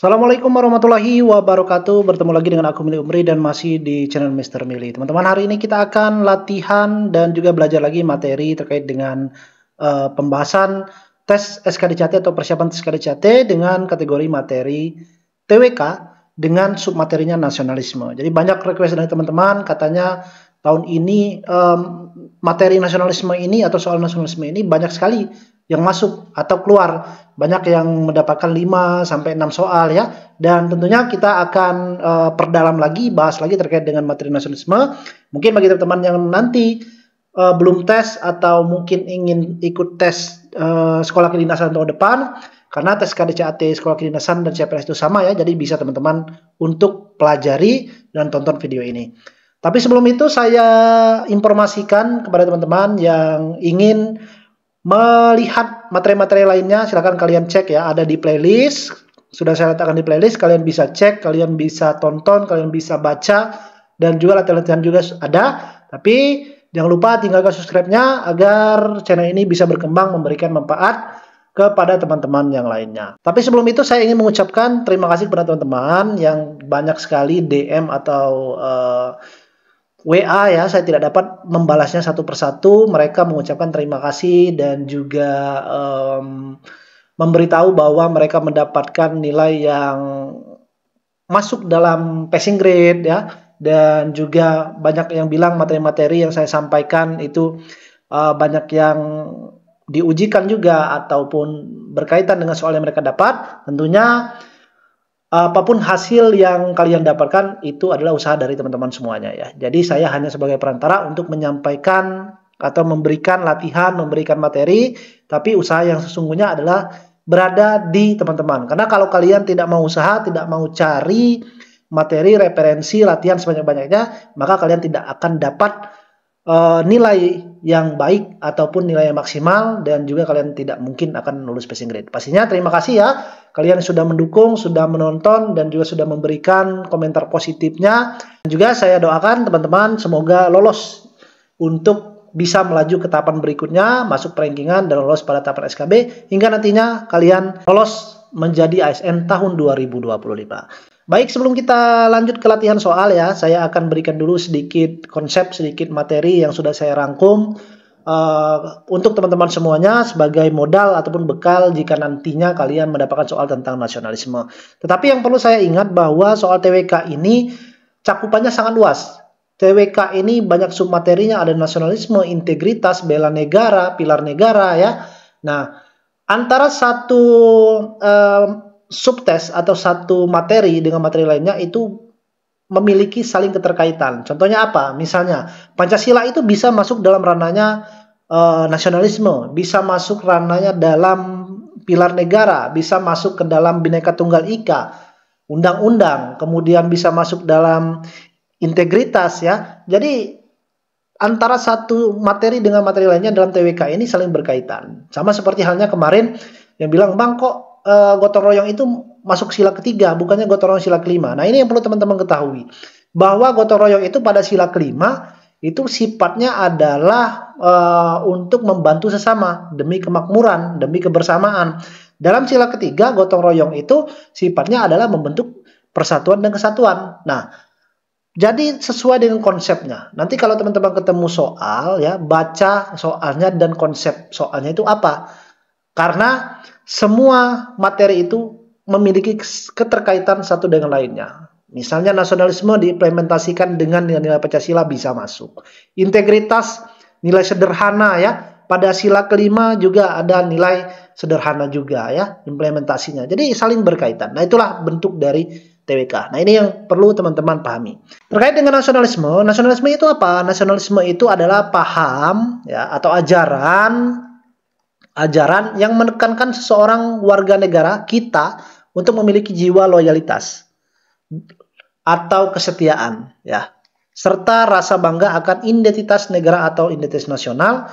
Assalamualaikum warahmatullahi wabarakatuh. Bertemu lagi dengan aku Mili Umri dan masih di channel Mr. Mili. Teman-teman, hari ini kita akan latihan dan juga belajar lagi materi terkait dengan pembahasan tes SKDCT atau persiapan tes SKDCT dengan kategori materi TWK dengan submaterinya nasionalisme. Jadi banyak request dari teman-teman, katanya tahun ini materi nasionalisme ini atau soal nasionalisme ini banyak sekali yang masuk atau keluar, banyak yang mendapatkan 5 sampai 6 soal ya. Dan tentunya kita akan perdalam lagi, bahas lagi terkait dengan materi nasionalisme. Mungkin bagi teman-teman yang nanti belum tes atau mungkin ingin ikut tes sekolah kedinasan tahun depan, karena tes KDCAT sekolah kedinasan dan CPNS itu sama ya, jadi bisa teman-teman untuk pelajari dan tonton video ini. Tapi sebelum itu saya informasikan kepada teman-teman yang ingin melihat materi-materi lainnya, silahkan kalian cek ya, ada di playlist, sudah saya letakkan di playlist, kalian bisa cek, kalian bisa tonton, kalian bisa baca, dan juga latihan-latihan juga ada. Tapi jangan lupa tinggalkan subscribe-nya agar channel ini bisa berkembang, memberikan manfaat kepada teman-teman yang lainnya. Tapi sebelum itu saya ingin mengucapkan terima kasih kepada teman-teman yang banyak sekali DM atau WA ya, saya tidak dapat membalasnya satu persatu. Mereka mengucapkan terima kasih dan juga memberitahu bahwa mereka mendapatkan nilai yang masuk dalam passing grade ya, dan juga banyak yang bilang materi-materi yang saya sampaikan itu banyak yang diujikan juga ataupun berkaitan dengan soal yang mereka dapat. Tentunya apapun hasil yang kalian dapatkan itu adalah usaha dari teman-teman semuanya ya. Jadi saya hanya sebagai perantara untuk menyampaikan atau memberikan latihan, memberikan materi, tapi usaha yang sesungguhnya adalah berada di teman-teman. Karena kalau kalian tidak mau usaha, tidak mau cari materi, referensi, latihan sebanyak-banyaknya, maka kalian tidak akan dapat nilai yang baik ataupun nilai yang maksimal, dan juga kalian tidak mungkin akan lulus passing grade. Pastinya terima kasih ya, kalian sudah mendukung, sudah menonton, dan juga sudah memberikan komentar positifnya. Dan juga saya doakan teman-teman semoga lolos untuk bisa melaju ke tahapan berikutnya, masuk rankingan dan lolos pada tahapan SKB, hingga nantinya kalian lolos menjadi ASN tahun 2025. Baik, sebelum kita lanjut ke latihan soal ya, saya akan berikan dulu sedikit konsep, sedikit materi yang sudah saya rangkum untuk teman-teman semuanya sebagai modal ataupun bekal jika nantinya kalian mendapatkan soal tentang nasionalisme. Tetapi yang perlu saya ingat bahwa soal TWK ini cakupannya sangat luas. TWK ini banyak submaterinya, ada nasionalisme, integritas, bela negara, pilar negara ya. Nah, antara satu subtes atau satu materi dengan materi lainnya itu memiliki saling keterkaitan. Contohnya apa? Misalnya Pancasila itu bisa masuk dalam ranahnya nasionalisme, bisa masuk ranahnya dalam pilar negara, bisa masuk ke dalam Bhinneka Tunggal Ika, undang-undang, kemudian bisa masuk dalam integritas ya. Jadi antara satu materi dengan materi lainnya dalam TWK ini saling berkaitan. Sama seperti halnya kemarin yang bilang, "Bang, kok gotong royong itu masuk sila ketiga, bukannya gotong royong sila kelima." Nah, ini yang perlu teman-teman ketahui, bahwa gotong royong itu pada sila kelima itu sifatnya adalah untuk membantu sesama demi kemakmuran, demi kebersamaan. Dalam sila ketiga, gotong royong itu sifatnya adalah membentuk persatuan dan kesatuan. Nah, jadi sesuai dengan konsepnya. Nanti kalau teman-teman ketemu soal ya, baca soalnya dan konsep soalnya itu apa. Karena semua materi itu memiliki keterkaitan satu dengan lainnya. Misalnya nasionalisme diimplementasikan dengan nilai Pancasila bisa masuk. Integritas, nilai sederhana ya. Pada sila kelima juga ada nilai sederhana juga ya, implementasinya. Jadi saling berkaitan. Nah, itulah bentuk dari TWK. Nah, ini yang perlu teman-teman pahami. Terkait dengan nasionalisme, nasionalisme itu apa? Nasionalisme itu adalah paham ya atau ajaran yang menekankan seseorang warga negara kita untuk memiliki jiwa loyalitas atau kesetiaan ya, serta rasa bangga akan identitas negara atau identitas nasional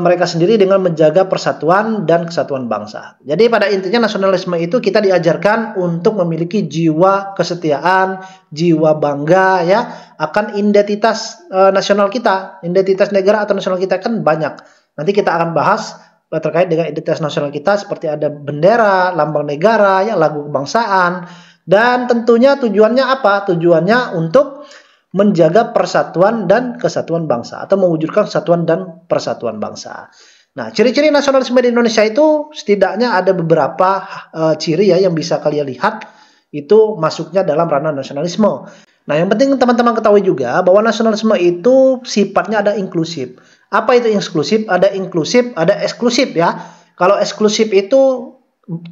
mereka sendiri dengan menjaga persatuan dan kesatuan bangsa. Jadi pada intinya nasionalisme itu kita diajarkan untuk memiliki jiwa kesetiaan, jiwa bangga ya akan identitas nasional kita. Identitas negara atau nasional kita kan banyak. Nanti kita akan bahas terkait dengan identitas nasional kita seperti ada bendera, lambang negara, ya, lagu kebangsaan, dan tentunya tujuannya apa? Tujuannya untuk menjaga persatuan dan kesatuan bangsa atau mewujudkan kesatuan dan persatuan bangsa. Nah, ciri-ciri nasionalisme di Indonesia itu setidaknya ada beberapa ciri ya yang bisa kalian lihat itu masuknya dalam ranah nasionalisme. Nah, yang penting teman-teman ketahui juga bahwa nasionalisme itu sifatnya ada inklusif. Apa itu inklusif? Ada inklusif, ada eksklusif ya. Kalau eksklusif itu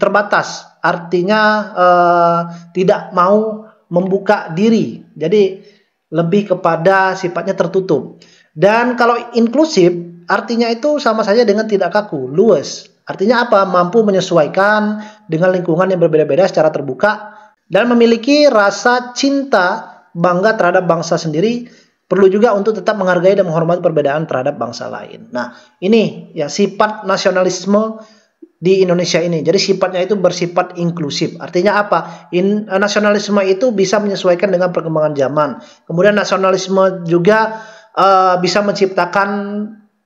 terbatas, artinya tidak mau membuka diri. Jadi lebih kepada sifatnya tertutup. Dan kalau inklusif, artinya itu sama saja dengan tidak kaku, luas. Artinya apa? Mampu menyesuaikan dengan lingkungan yang berbeda-beda secara terbuka dan memiliki rasa cinta, bangga terhadap bangsa sendiri, perlu juga untuk tetap menghargai dan menghormati perbedaan terhadap bangsa lain. Nah, ini ya sifat nasionalisme di Indonesia ini. Jadi sifatnya itu bersifat inklusif. Artinya apa? Nasionalisme itu bisa menyesuaikan dengan perkembangan zaman. Kemudian nasionalisme juga bisa menciptakan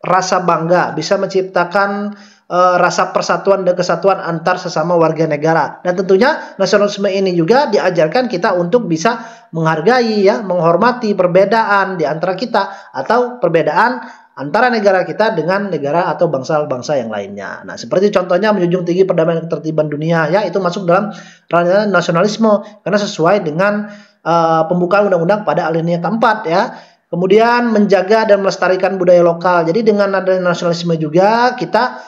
rasa bangga, bisa menciptakan rasa persatuan dan kesatuan antar sesama warga negara. Dan tentunya nasionalisme ini juga diajarkan kita untuk bisa menghargai ya, menghormati perbedaan di antara kita atau perbedaan antara negara kita dengan negara atau bangsa-bangsa yang lainnya. Nah, seperti contohnya menjunjung tinggi perdamaian dan ketertiban dunia, ya, itu masuk dalam ranah nasionalisme karena sesuai dengan pembukaan undang-undang pada alinea keempat, ya. Kemudian menjaga dan melestarikan budaya lokal. Jadi dengan adanya nasionalisme juga kita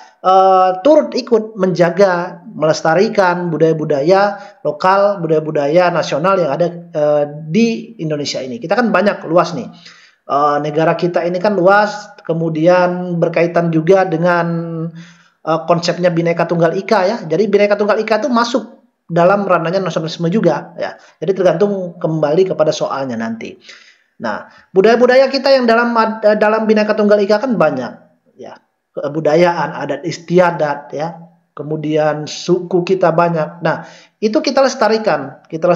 turut ikut menjaga, melestarikan budaya-budaya lokal, budaya-budaya nasional yang ada di Indonesia ini. Kita kan banyak, luas nih. Negara kita ini kan luas, kemudian berkaitan juga dengan konsepnya Bhinneka Tunggal Ika, ya. Jadi Bhinneka Tunggal Ika itu masuk dalam ranahnya nasionalisme juga, ya. Jadi tergantung kembali kepada soalnya nanti. Nah, budaya-budaya kita yang dalam Bhinneka Tunggal Ika kan banyak, ya. Kebudayaan, adat istiadat, ya. Kemudian suku kita banyak. Nah, itu kita lestarikan, kita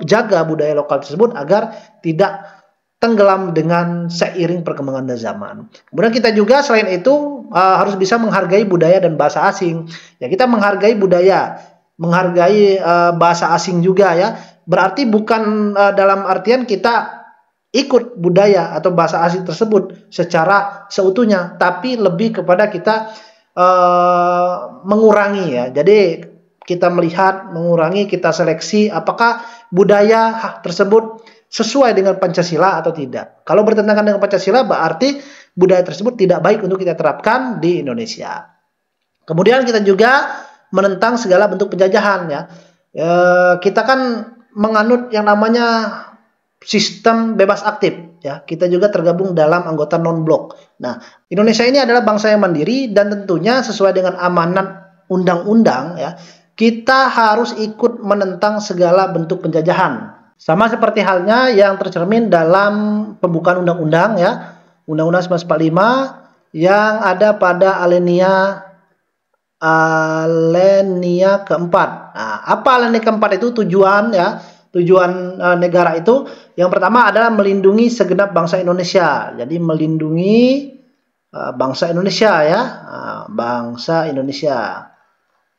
jaga budaya lokal tersebut agar tidak tenggelam dengan seiring perkembangan zaman. Kemudian kita juga selain itu harus bisa menghargai budaya dan bahasa asing. Ya, kita menghargai budaya, menghargai bahasa asing juga, ya. Berarti bukan dalam artian kita ikut budaya atau bahasa asing tersebut secara seutuhnya, tapi lebih kepada kita mengurangi, ya. Jadi kita melihat, mengurangi, kita seleksi apakah budaya tersebut sesuai dengan Pancasila atau tidak. Kalau bertentangan dengan Pancasila berarti budaya tersebut tidak baik untuk kita terapkan di Indonesia. Kemudian kita juga menentang segala bentuk penjajahan, ya. Kita kan menganut yang namanya sistem bebas aktif, ya. Kita juga tergabung dalam anggota non-blok. Nah, Indonesia ini adalah bangsa yang mandiri dan tentunya sesuai dengan amanat undang-undang, ya. Kita harus ikut menentang segala bentuk penjajahan. Sama seperti halnya yang tercermin dalam pembukaan undang-undang, ya. Undang-Undang 1945 yang ada pada alinea keempat. Nah, apa alinea keempat itu? Tujuan, ya. Tujuan negara itu yang pertama adalah melindungi segenap bangsa Indonesia. Jadi melindungi bangsa Indonesia, ya, bangsa Indonesia.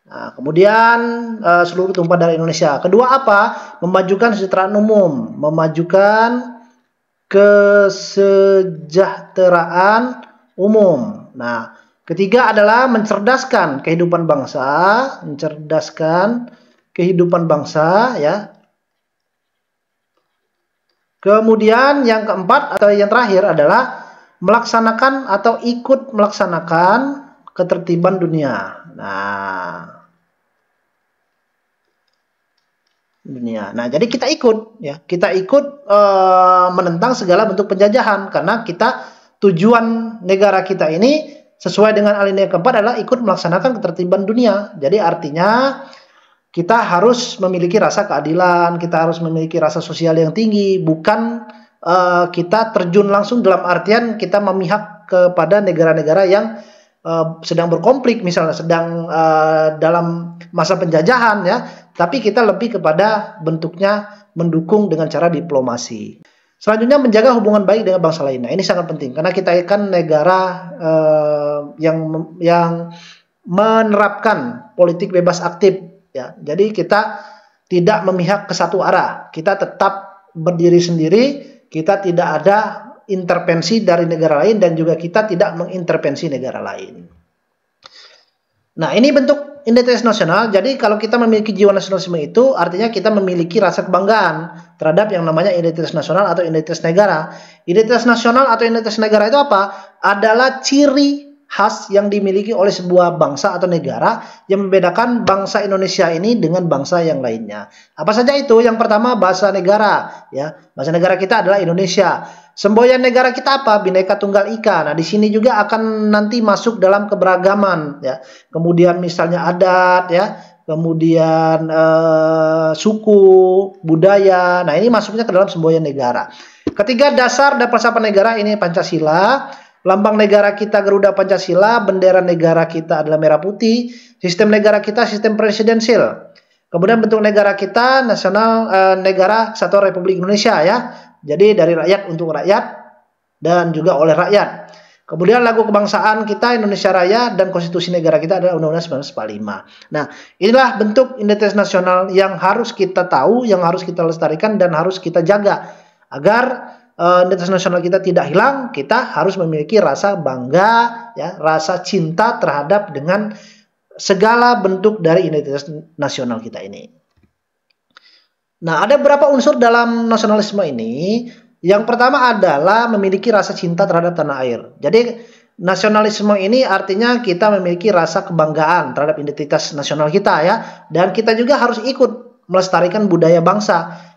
Nah, kemudian seluruh tumpah darah Indonesia. Kedua apa? Memajukan kesejahteraan umum, memajukan kesejahteraan umum. Nah, ketiga adalah mencerdaskan kehidupan bangsa, ya. Kemudian yang keempat atau yang terakhir adalah melaksanakan atau ikut melaksanakan ketertiban dunia. Nah, jadi kita ikut, ya. Kita ikut menentang segala bentuk penjajahan karena tujuan negara kita ini sesuai dengan alinea keempat adalah ikut melaksanakan ketertiban dunia. Jadi artinya kita harus memiliki rasa keadilan, kita harus memiliki rasa sosial yang tinggi, bukan kita terjun langsung dalam artian kita memihak kepada negara-negara yang sedang berkonflik, misalnya sedang dalam masa penjajahan, ya. Tapi kita lebih kepada bentuknya mendukung dengan cara diplomasi. Selanjutnya menjaga hubungan baik dengan bangsa lainnya. Ini sangat penting karena kita kan negara yang menerapkan politik bebas aktif ya. Jadi kita tidak memihak ke satu arah. Kita tetap berdiri sendiri, kita tidak ada intervensi dari negara lain dan juga kita tidak mengintervensi negara lain. Nah, ini bentuk identitas nasional. Jadi kalau kita memiliki jiwa nasionalisme itu artinya kita memiliki rasa kebanggaan terhadap yang namanya identitas nasional atau identitas negara. Identitas nasional atau identitas negara itu apa? Adalah ciri khas yang dimiliki oleh sebuah bangsa atau negara yang membedakan bangsa Indonesia ini dengan bangsa yang lainnya. Apa saja itu? Yang pertama bahasa negara, ya. Bahasa negara kita adalah Indonesia. Semboyan negara kita apa? Bhinneka Tunggal Ika. Nah, di sini juga akan nanti masuk dalam keberagaman, ya. Kemudian misalnya adat, ya. Kemudian suku, budaya. Nah, ini masuknya ke dalam semboyan negara. Ketiga, dasar dan falsafah negara ini Pancasila. Lambang negara kita Garuda Pancasila, bendera negara kita adalah merah putih, sistem negara kita sistem presidensial. Kemudian bentuk negara kita nasional negara Kesatuan Republik Indonesia ya. Jadi dari rakyat untuk rakyat dan juga oleh rakyat. Kemudian lagu kebangsaan kita Indonesia Raya dan konstitusi negara kita adalah Undang-Undang 1945. Nah, inilah bentuk identitas nasional yang harus kita tahu, yang harus kita lestarikan dan harus kita jaga agar identitas nasional kita tidak hilang. Kita harus memiliki rasa bangga, ya, rasa cinta terhadap dengan segala bentuk dari identitas nasional kita ini. Nah, ada beberapa unsur dalam nasionalisme ini. Yang pertama adalah memiliki rasa cinta terhadap tanah air. Jadi, nasionalisme ini artinya kita memiliki rasa kebanggaan terhadap identitas nasional kita ya. Dan kita juga harus ikut melestarikan budaya bangsa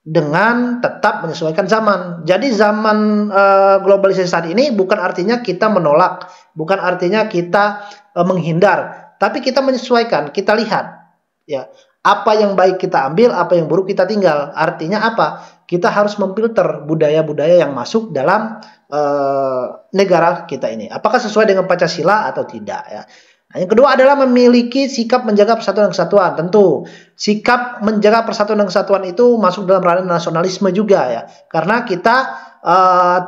dengan tetap menyesuaikan zaman. Jadi zaman globalisasi saat ini bukan artinya kita menolak, bukan artinya kita menghindar, tapi kita menyesuaikan, kita lihat ya, apa yang baik kita ambil, apa yang buruk kita tinggal. Artinya apa? Kita harus memfilter budaya-budaya yang masuk dalam negara kita ini. Apakah sesuai dengan Pancasila atau tidak ya. Nah, yang kedua adalah memiliki sikap menjaga persatuan dan kesatuan. Tentu, sikap menjaga persatuan dan kesatuan itu masuk dalam ranah nasionalisme juga ya. Karena kita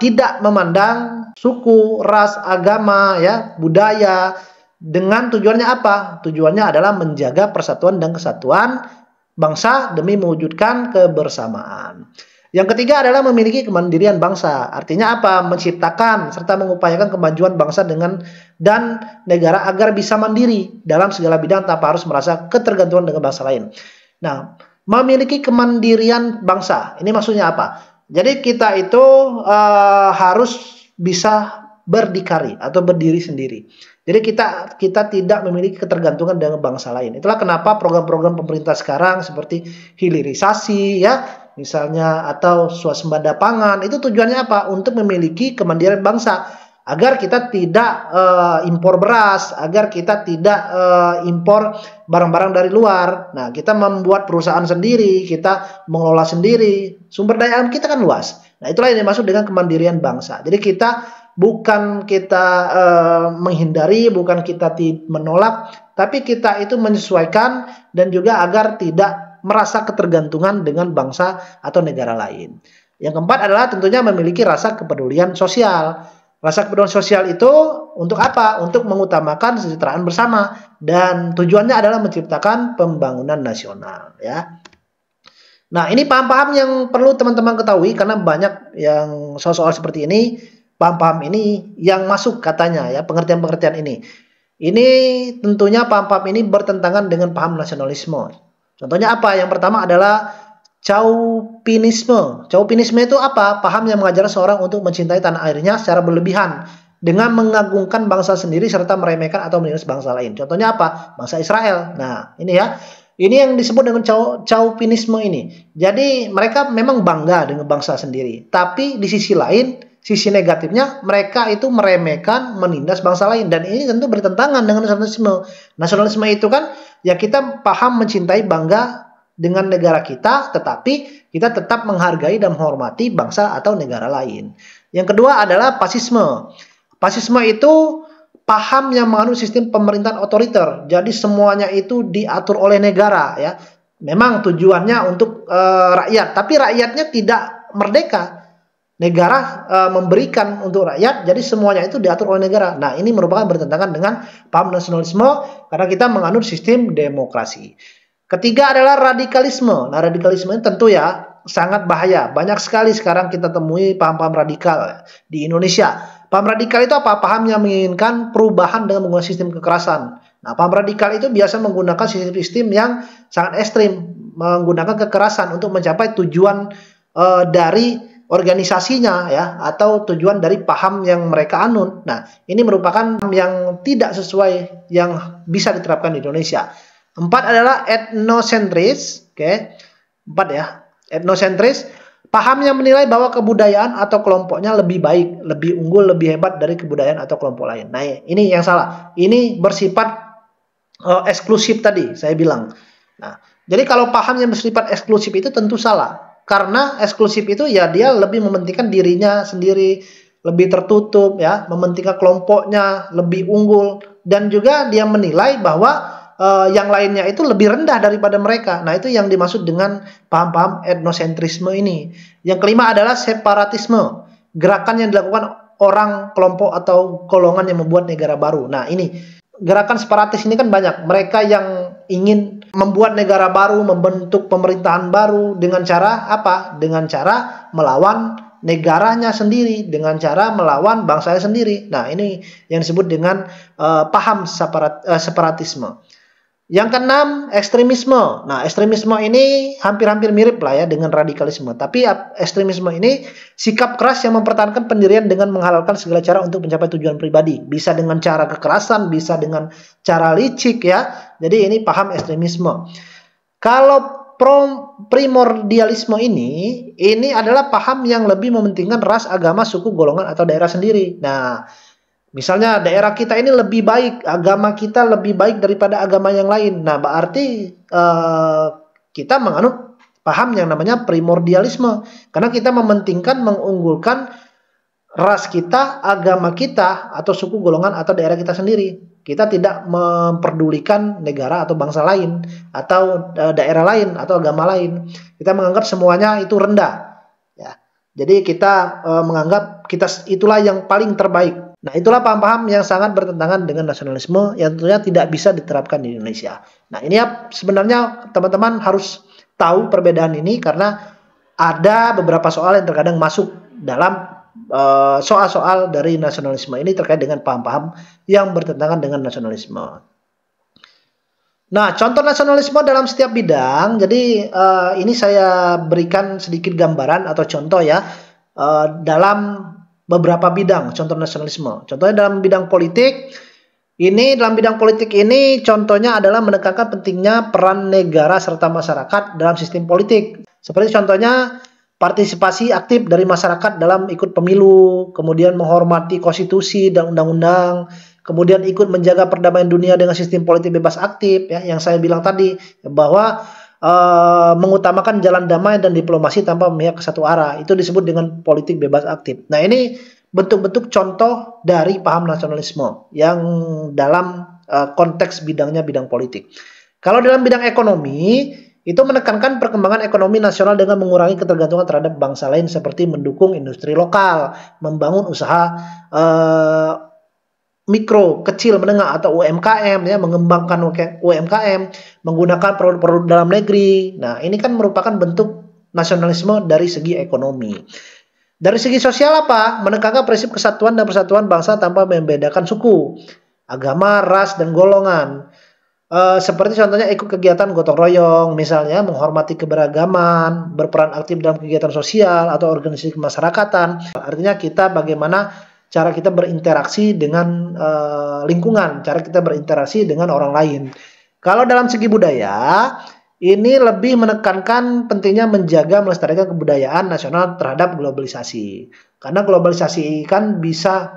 tidak memandang suku, ras, agama, ya, budaya. Dengan tujuannya apa? Tujuannya adalah menjaga persatuan dan kesatuan bangsa demi mewujudkan kebersamaan. Yang ketiga adalah memiliki kemandirian bangsa. Artinya apa? Menciptakan serta mengupayakan kemajuan bangsa dan negara agar bisa mandiri dalam segala bidang tanpa harus merasa ketergantungan dengan bangsa lain. Nah, memiliki kemandirian bangsa. Ini maksudnya apa? Jadi kita itu harus bisa berdikari atau berdiri sendiri. Jadi kita tidak memiliki ketergantungan dengan bangsa lain. Itulah kenapa program-program pemerintah sekarang seperti hilirisasi ya, misalnya, atau swasembada pangan, itu tujuannya apa? Untuk memiliki kemandirian bangsa, agar kita tidak impor beras, agar kita tidak impor barang-barang dari luar. Nah, kita membuat perusahaan sendiri, kita mengelola sendiri, sumber daya alam kita kan luas. Nah, itulah yang dimaksud dengan kemandirian bangsa. Jadi kita bukan kita menghindari, bukan kita menolak, tapi kita itu menyesuaikan dan juga agar tidak merasa ketergantungan dengan bangsa atau negara lain. Yang keempat adalah tentunya memiliki rasa kepedulian sosial. Rasa kepedulian sosial itu untuk apa? Untuk mengutamakan kesejahteraan bersama dan tujuannya adalah menciptakan pembangunan nasional ya. Nah, ini paham-paham yang perlu teman-teman ketahui karena banyak yang soal-soal seperti ini, paham-paham ini yang masuk katanya ya, pengertian-pengertian ini. Ini tentunya paham-paham ini bertentangan dengan paham nasionalisme. Contohnya apa? Yang pertama adalah Chauvinisme. Chauvinisme itu apa? Paham yang mengajar seorang untuk mencintai tanah airnya secara berlebihan dengan mengagungkan bangsa sendiri serta meremehkan atau menindas bangsa lain. Contohnya apa? Bangsa Israel. Nah, ini ya. Ini yang disebut dengan Chauvinisme ini. Jadi mereka memang bangga dengan bangsa sendiri. Tapi di sisi lain, sisi negatifnya mereka itu meremehkan, menindas bangsa lain. Dan ini tentu bertentangan dengan nasionalisme. Nasionalisme itu kan ya kita paham mencintai, bangga dengan negara kita, tetapi kita tetap menghargai dan menghormati bangsa atau negara lain. Yang kedua adalah fasisme. Fasisme itu paham yang menganut sistem pemerintahan otoriter. Jadi semuanya itu diatur oleh negara ya. Memang tujuannya untuk rakyat, tapi rakyatnya tidak merdeka. negara memberikan untuk rakyat, jadi semuanya itu diatur oleh negara. Nah, ini merupakan bertentangan dengan paham nasionalisme karena kita menganut sistem demokrasi. Ketiga adalah radikalisme. Nah, radikalisme ini tentu ya sangat bahaya. Banyak sekali sekarang kita temui paham-paham radikal di Indonesia. Paham radikal itu apa? Paham yang menginginkan perubahan dengan menggunakan sistem kekerasan. Nah, paham radikal itu biasa menggunakan sistem-sistem yang sangat ekstrim, menggunakan kekerasan untuk mencapai tujuan dari organisasinya ya, atau tujuan dari paham yang mereka anut. Nah, ini merupakan yang tidak sesuai yang bisa diterapkan di Indonesia. 4 adalah etnosentris, oke. 4 ya, etnosentris, paham yang menilai bahwa kebudayaan atau kelompoknya lebih baik, lebih unggul, lebih hebat dari kebudayaan atau kelompok lain. Nah, ini yang salah. Ini bersifat eksklusif tadi, saya bilang. Nah, jadi kalau paham yang bersifat eksklusif itu tentu salah. Karena eksklusif itu ya dia lebih mementingkan dirinya sendiri, lebih tertutup ya, mementingkan kelompoknya lebih unggul, dan juga dia menilai bahwa yang lainnya itu lebih rendah daripada mereka. Nah, itu yang dimaksud dengan paham-paham etnosentrisme ini. Yang kelima adalah separatisme, gerakan yang dilakukan orang, kelompok atau golongan yang membuat negara baru. Nah, ini gerakan separatis ini kan banyak. Mereka yang ingin membuat negara baru, membentuk pemerintahan baru dengan cara apa? Dengan cara melawan negaranya sendiri, dengan cara melawan bangsanya sendiri. Nah, ini yang disebut dengan paham separatisme. Yang keenam, ekstremisme. Nah, ekstremisme ini hampir-hampir mirip lah ya dengan radikalisme. Tapi ekstremisme ini sikap keras yang mempertahankan pendirian dengan menghalalkan segala cara untuk mencapai tujuan pribadi. Bisa dengan cara kekerasan, bisa dengan cara licik ya. Jadi ini paham ekstremisme. Kalau primordialisme ini adalah paham yang lebih mementingkan ras, agama, suku, golongan, atau daerah sendiri. Nah, misalnya daerah kita ini lebih baik, agama kita lebih baik daripada agama yang lain. Nah, berarti kita menganut paham yang namanya primordialisme. Karena kita mementingkan, mengunggulkan ras kita, agama kita, atau suku, golongan, atau daerah kita sendiri. Kita tidak memperdulikan negara atau bangsa lain, atau daerah lain, atau agama lain. Kita menganggap semuanya itu rendah. Ya. Jadi kita menganggap kita itulah yang paling terbaik. Nah, itulah paham-paham yang sangat bertentangan dengan nasionalisme yang tentunya tidak bisa diterapkan di Indonesia. Nah, ini ya sebenarnya teman-teman harus tahu perbedaan ini karena ada beberapa soal yang terkadang masuk dalam soal-soal dari nasionalisme ini terkait dengan paham-paham yang bertentangan dengan nasionalisme. Nah, contoh nasionalisme dalam setiap bidang. Jadi ini saya berikan sedikit gambaran atau contoh ya dalam beberapa bidang contoh nasionalisme. Contohnya dalam bidang politik, dalam bidang politik ini contohnya adalah menekankan pentingnya peran negara serta masyarakat dalam sistem politik. Seperti contohnya partisipasi aktif dari masyarakat dalam ikut pemilu, kemudian menghormati konstitusi dan undang-undang, kemudian ikut menjaga perdamaian dunia dengan sistem politik bebas aktif ya, yang saya bilang tadi bahwa mengutamakan jalan damai dan diplomasi tanpa memihak ke satu arah. Itu disebut dengan politik bebas aktif. Nah, ini bentuk-bentuk contoh dari paham nasionalisme yang dalam konteks bidangnya bidang politik. Kalau dalam bidang ekonomi, itu menekankan perkembangan ekonomi nasional dengan mengurangi ketergantungan terhadap bangsa lain seperti mendukung industri lokal, membangun usaha mikro, kecil, menengah atau UMKM ya, mengembangkan UMKM, menggunakan produk-produk dalam negeri. Nah, ini kan merupakan bentuk nasionalisme dari segi ekonomi. Dari segi sosial apa? Menekankan prinsip kesatuan dan persatuan bangsa tanpa membedakan suku, agama, ras, dan golongan. Seperti contohnya ikut kegiatan gotong royong, misalnya menghormati keberagaman, berperan aktif dalam kegiatan sosial atau organisasi kemasyarakatan. Artinya kita bagaimana cara kita berinteraksi dengan lingkungan, cara kita berinteraksi dengan orang lain. Kalau dalam segi budaya, ini lebih menekankan pentingnya menjaga melestarikan kebudayaan nasional terhadap globalisasi. Karena globalisasi kan bisa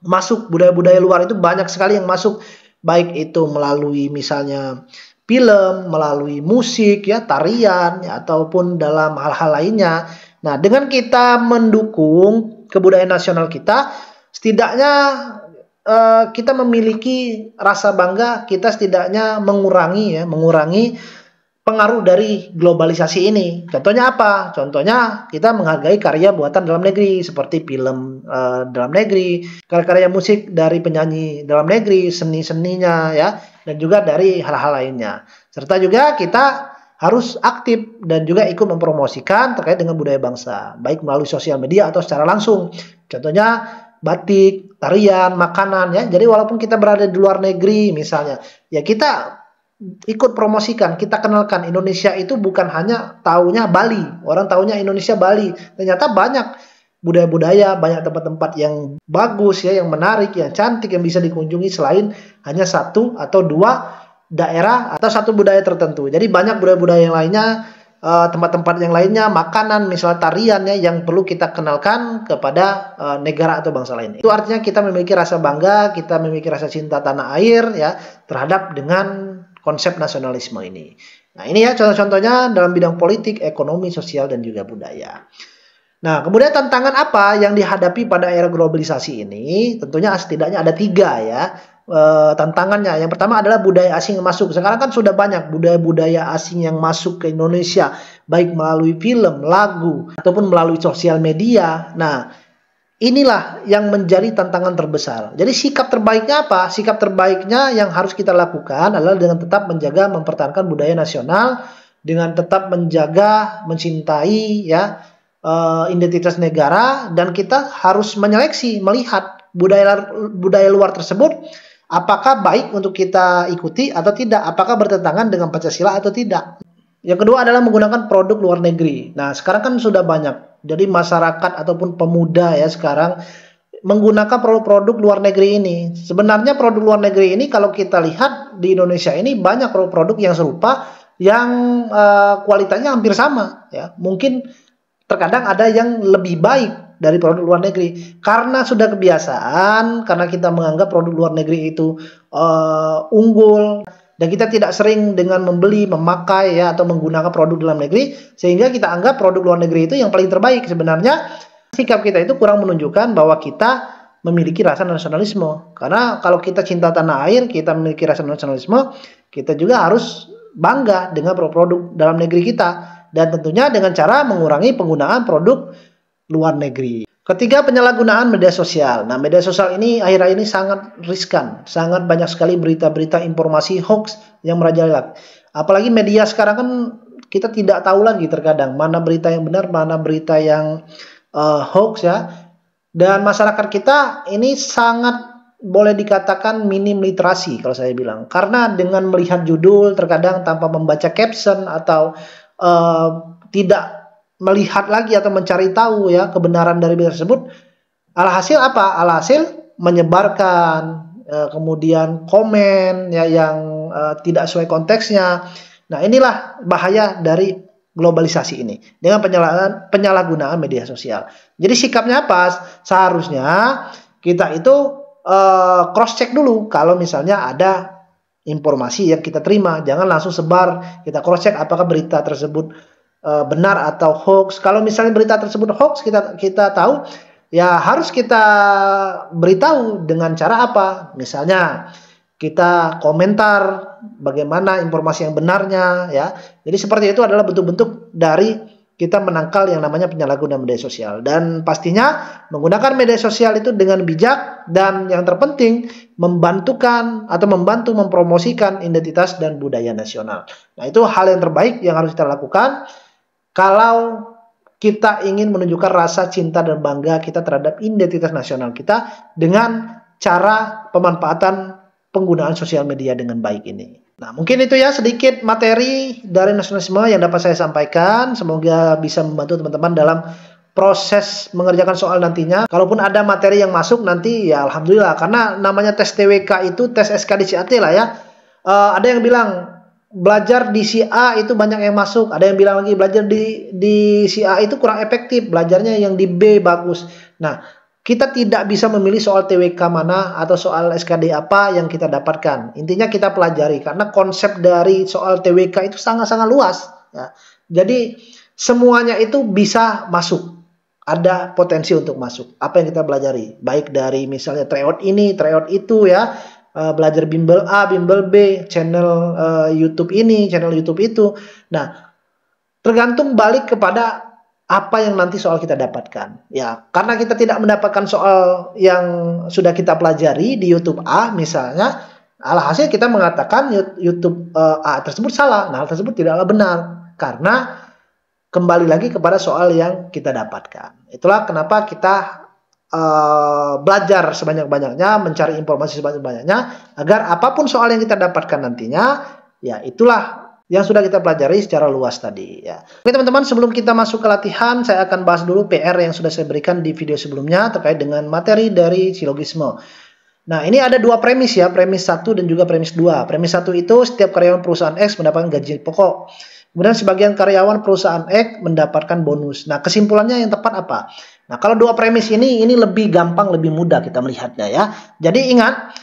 masuk, budaya-budaya luar itu banyak sekali yang masuk, baik itu melalui misalnya film, melalui musik, ya, tarian, ya, ataupun dalam hal-hal lainnya. Nah, dengan kita mendukung kebudayaan nasional kita, setidaknya kita memiliki rasa bangga, kita setidaknya mengurangi pengaruh dari globalisasi ini. Contohnya apa? Contohnya kita menghargai karya buatan dalam negeri seperti film dalam negeri, karya-karya musik dari penyanyi dalam negeri, seni-seninya ya, dan juga dari hal-hal lainnya. Serta juga kita harus aktif dan juga ikut mempromosikan terkait dengan budaya bangsa, baik melalui sosial media atau secara langsung. Contohnya batik, tarian, makanan ya. Jadi walaupun kita berada di luar negeri misalnya, ya kita ikut promosikan, kita kenalkan Indonesia itu bukan hanya taunya Bali. Orang taunya Indonesia Bali. Ternyata banyak budaya-budaya, banyak tempat-tempat yang bagus ya, yang menarik, yang cantik, yang bisa dikunjungi selain hanya satu atau dua daerah atau satu budaya tertentu. Jadi banyak budaya-budaya yang lainnya, tempat-tempat yang lainnya, makanan, misalnya tariannya yang perlu kita kenalkan kepada negara atau bangsa lain. Itu artinya kita memiliki rasa bangga, kita memiliki rasa cinta tanah air ya terhadap dengan konsep nasionalisme ini. Nah ini ya contoh-contohnya dalam bidang politik, ekonomi, sosial, dan juga budaya. Nah kemudian tantangan apa yang dihadapi pada era globalisasi ini? Tentunya setidaknya ada 3 ya tantangannya. Yang pertama adalah budaya asing yang masuk. Sekarang kan sudah banyak budaya-budaya asing yang masuk ke Indonesia, baik melalui film, lagu, ataupun melalui sosial media. Nah inilah yang menjadi tantangan terbesar. Jadi sikap terbaiknya apa? Sikap terbaiknya yang harus kita lakukan adalah dengan tetap menjaga, mempertahankan budaya nasional, dengan tetap menjaga, mencintai ya identitas negara, dan kita harus menyeleksi, melihat budaya luar tersebut apakah baik untuk kita ikuti atau tidak, apakah bertentangan dengan Pancasila atau tidak. Yang kedua adalah menggunakan produk luar negeri. Nah sekarang kan sudah banyak. Jadi masyarakat ataupun pemuda ya sekarang menggunakan produk-produk luar negeri ini. Sebenarnya produk luar negeri ini kalau kita lihat di Indonesia ini banyak produk-produk yang serupa yang kualitasnya hampir sama ya. Mungkin terkadang ada yang lebih baik dari produk luar negeri karena sudah kebiasaan, karena kita menganggap produk luar negeri itu unggul. Dan kita tidak sering dengan membeli, memakai ya atau menggunakan produk dalam negeri, sehingga kita anggap produk luar negeri itu yang paling terbaik. Sebenarnya sikap kita itu kurang menunjukkan bahwa kita memiliki rasa nasionalisme. Karena kalau kita cinta tanah air, kita memiliki rasa nasionalisme, kita juga harus bangga dengan produk dalam negeri kita. Dan tentunya dengan cara mengurangi penggunaan produk luar negeri. Ketiga, penyalahgunaan media sosial. Nah, media sosial ini akhir-akhir ini sangat riskan. Sangat banyak sekali berita-berita informasi hoax yang merajalela. Apalagi media sekarang kan kita tidak tahu lagi terkadang mana berita yang benar, mana berita yang hoax ya. Dan masyarakat kita ini sangat boleh dikatakan minim literasi kalau saya bilang. Karena dengan melihat judul terkadang tanpa membaca caption atau tidak melihat lagi atau mencari tahu ya kebenaran dari berita tersebut, alhasil apa? Alhasil menyebarkan kemudian komen ya yang tidak sesuai konteksnya. Nah inilah bahaya dari globalisasi ini dengan penyalahgunaan media sosial. Jadi sikapnya apa? Seharusnya kita itu cross check dulu kalau misalnya ada informasi yang kita terima, jangan langsung sebar. Kita cross check apakah berita tersebut benar atau hoax. Kalau misalnya berita tersebut hoax, kita tahu ya harus kita beritahu dengan cara apa. Misalnya kita komentar bagaimana informasi yang benarnya ya. Jadi seperti itu adalah bentuk-bentuk dari kita menangkal yang namanya penyalahgunaan media sosial. Dan pastinya menggunakan media sosial itu dengan bijak, dan yang terpenting membantu mempromosikan identitas dan budaya nasional. Nah itu hal yang terbaik yang harus kita lakukan kalau kita ingin menunjukkan rasa cinta dan bangga kita terhadap identitas nasional kita dengan cara pemanfaatan penggunaan sosial media dengan baik ini. Nah, mungkin itu ya sedikit materi dari nasionalisme yang dapat saya sampaikan. Semoga bisa membantu teman-teman dalam proses mengerjakan soal nantinya. Kalaupun ada materi yang masuk nanti ya alhamdulillah, karena namanya tes TWK itu tes SKDCAT lah ya. Ada yang bilang belajar di si A itu banyak yang masuk. Ada yang bilang lagi belajar di si A itu kurang efektif, belajarnya yang di B bagus. Nah, kita tidak bisa memilih soal TWK mana atau soal SKD apa yang kita dapatkan. Intinya kita pelajari, karena konsep dari soal TWK itu sangat-sangat luas. Ya. Jadi semuanya itu bisa masuk. Ada potensi untuk masuk. Apa yang kita pelajari, baik dari misalnya tryout ini, tryout itu ya. belajar bimbel A, bimbel B, channel YouTube ini, channel YouTube itu. Nah, tergantung balik kepada apa yang nanti soal kita dapatkan. Ya, karena kita tidak mendapatkan soal yang sudah kita pelajari di YouTube A misalnya, alhasil kita mengatakan YouTube A tersebut salah. Nah, hal tersebut tidaklah benar karena kembali lagi kepada soal yang kita dapatkan. Itulah kenapa kita belajar sebanyak-banyaknya, mencari informasi sebanyak-banyaknya, agar apapun soal yang kita dapatkan nantinya, ya itulah yang sudah kita pelajari secara luas tadi. Ya. Oke teman-teman, sebelum kita masuk ke latihan, saya akan bahas dulu PR yang sudah saya berikan di video sebelumnya terkait dengan materi dari silogisme. Nah, ini ada dua premis ya, premis 1 dan juga premis 2. Premis 1 itu setiap karyawan perusahaan X mendapatkan gaji pokok. Kemudian sebagian karyawan perusahaan X mendapatkan bonus. Nah, kesimpulannya yang tepat apa? Nah, kalau dua premis ini lebih gampang, lebih mudah kita melihatnya ya. Jadi ingat,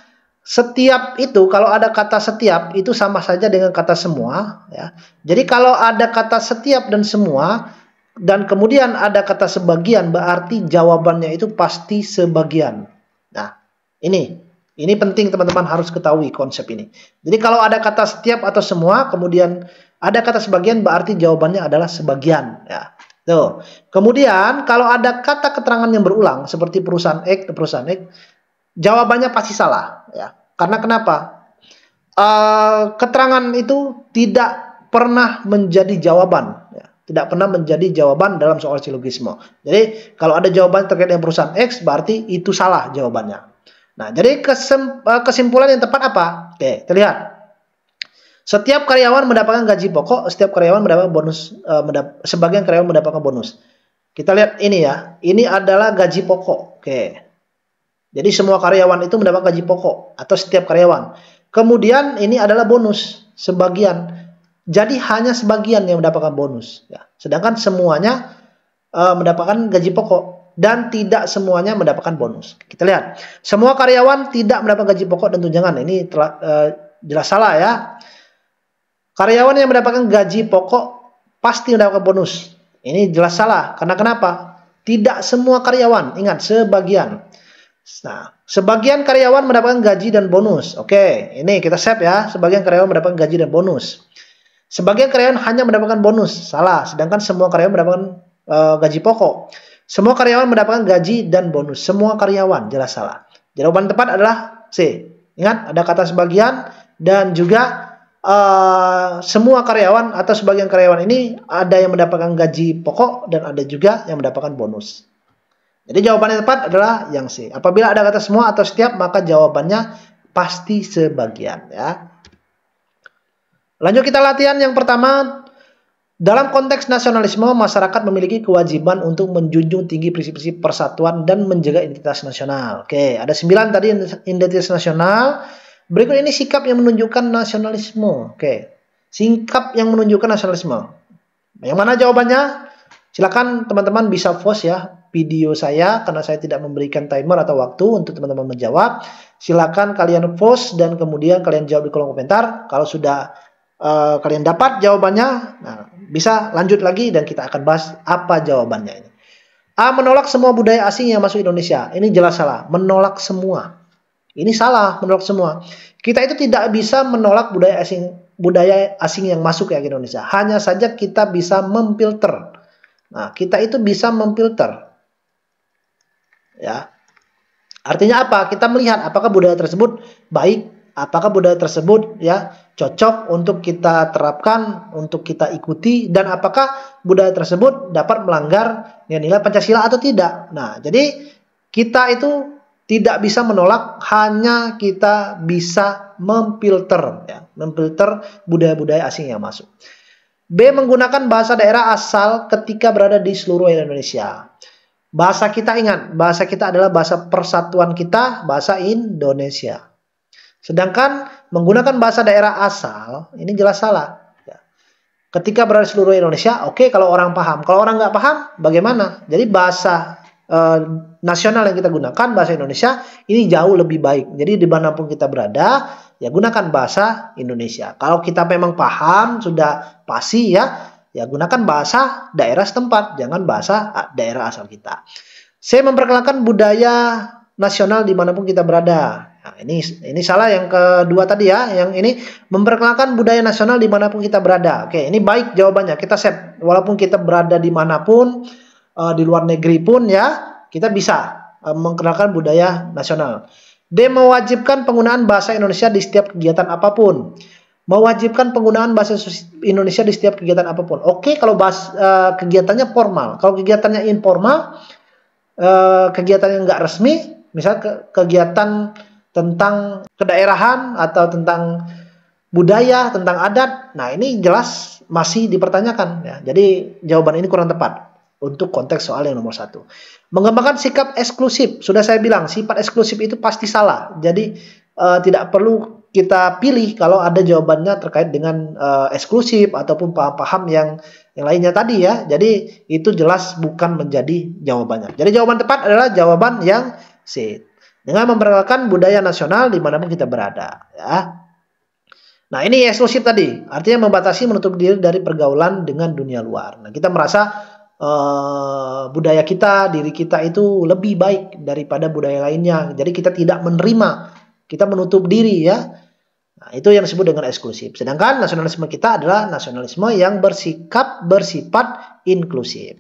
setiap itu kalau ada kata setiap itu sama saja dengan kata semua ya. Jadi kalau ada kata setiap dan semua dan kemudian ada kata sebagian, berarti jawabannya itu pasti sebagian. Nah, ini penting teman-teman harus ketahui konsep ini. Jadi kalau ada kata setiap atau semua, kemudian ada kata sebagian, berarti jawabannya adalah sebagian. Ya. Tuh. Kemudian kalau ada kata keterangan yang berulang seperti perusahaan X, jawabannya pasti salah. Ya. Karena kenapa? Keterangan itu tidak pernah menjadi jawaban. Ya. Tidak pernah menjadi jawaban dalam soal silogisme. Jadi kalau ada jawaban terkait dengan perusahaan X, berarti itu salah jawabannya. Nah, jadi kesimpulan yang tepat apa? Oke, terlihat. Setiap karyawan mendapatkan gaji pokok, setiap karyawan mendapatkan bonus, sebagian karyawan mendapatkan bonus. Kita lihat ini ya, ini adalah gaji pokok. Oke. Jadi semua karyawan itu mendapat gaji pokok atau setiap karyawan. Kemudian ini adalah bonus, sebagian. Jadi hanya sebagian yang mendapatkan bonus. Ya. Sedangkan semuanya mendapatkan gaji pokok dan tidak semuanya mendapatkan bonus. Kita lihat, semua karyawan tidak mendapat gaji pokok dan tunjangan. Ini telah, jelas salah ya. Karyawan yang mendapatkan gaji pokok pasti mendapatkan bonus. Ini jelas salah. Karena kenapa? Tidak semua karyawan. Ingat, sebagian. Nah, sebagian karyawan mendapatkan gaji dan bonus. Oke, ini kita save ya. Sebagian karyawan mendapatkan gaji dan bonus. Sebagian karyawan hanya mendapatkan bonus. Salah. Sedangkan semua karyawan mendapatkan gaji pokok. Semua karyawan mendapatkan gaji dan bonus. Semua karyawan. Jelas salah. Jawaban tepat adalah C. Ingat, ada kata sebagian dan juga semua karyawan atau sebagian karyawan ini ada yang mendapatkan gaji pokok dan ada juga yang mendapatkan bonus. Jadi jawaban yang tepat adalah yang C. Apabila ada kata semua atau setiap, maka jawabannya pasti sebagian ya. Lanjut kita latihan yang pertama. Dalam konteks nasionalisme, masyarakat memiliki kewajiban untuk menjunjung tinggi prinsip-prinsip persatuan dan menjaga identitas nasional. Oke, ada 9 tadi identitas nasional. Berikut ini sikap yang menunjukkan nasionalisme. Oke, sikap yang menunjukkan nasionalisme. Yang mana jawabannya? Silakan teman-teman bisa pause ya video saya karena saya tidak memberikan timer atau waktu untuk teman-teman menjawab. Silakan kalian pause dan kemudian kalian jawab di kolom komentar. Kalau sudah kalian dapat jawabannya, nah, bisa lanjut lagi dan kita akan bahas apa jawabannya ini. A. Menolak semua budaya asing yang masuk Indonesia. Ini jelas salah. Menolak semua. Ini salah, menolak semua. Kita itu tidak bisa menolak budaya asing yang masuk ke Indonesia. Hanya saja kita bisa memfilter. Nah, kita itu bisa memfilter. Ya. Artinya apa? Kita melihat apakah budaya tersebut baik, apakah budaya tersebut ya cocok untuk kita terapkan, untuk kita ikuti, dan apakah budaya tersebut dapat melanggar nilai Pancasila atau tidak. Nah, jadi kita itu tidak bisa menolak, hanya kita bisa memfilter, ya, memfilter budaya-budaya asing yang masuk. B. Menggunakan bahasa daerah asal ketika berada di seluruh Indonesia. Bahasa kita, ingat, bahasa kita adalah bahasa persatuan kita, bahasa Indonesia. Sedangkan menggunakan bahasa daerah asal, ini jelas salah. Ya. Ketika berada di seluruh Indonesia, oke, kalau orang paham. Kalau orang nggak paham, bagaimana? Jadi bahasa nasional yang kita gunakan, bahasa Indonesia, ini jauh lebih baik. Jadi dimanapun kita berada, ya gunakan bahasa Indonesia. Kalau kita memang paham, sudah pasti ya gunakan bahasa daerah setempat, jangan bahasa daerah asal kita. C. Memperkenalkan budaya nasional dimanapun kita berada. Nah, ini salah yang kedua tadi ya. Yang ini memperkenalkan budaya nasional dimanapun kita berada. Oke, ini baik jawabannya. Kita save. Walaupun kita berada dimanapun, di luar negeri pun ya, kita bisa memperkenalkan budaya nasional. D. Mewajibkan penggunaan bahasa Indonesia di setiap kegiatan apapun. Mewajibkan penggunaan bahasa Indonesia di setiap kegiatan apapun. Oke, kalau kegiatannya formal. Kalau kegiatannya informal, kegiatan yang nggak resmi, misal kegiatan tentang kedaerahan atau tentang budaya, tentang adat, nah ini jelas masih dipertanyakan ya. Jadi jawaban ini kurang tepat untuk konteks soal yang nomor 1. Mengembangkan sikap eksklusif, sudah saya bilang sifat eksklusif itu pasti salah. Jadi tidak perlu kita pilih kalau ada jawabannya terkait dengan eksklusif ataupun paham-paham yang lainnya tadi ya. Jadi itu jelas bukan menjadi jawabannya. Jadi jawaban tepat adalah jawaban yang C. Dengan memperkenalkan budaya nasional dimanapun kita berada ya. Nah ini eksklusif tadi, artinya membatasi menutup diri dari pergaulan dengan dunia luar. Nah kita merasa budaya kita, diri kita itu lebih baik daripada budaya lainnya. Jadi kita tidak menerima, kita menutup diri ya. Nah, itu yang disebut dengan eksklusif. Sedangkan nasionalisme kita adalah nasionalisme yang bersifat inklusif.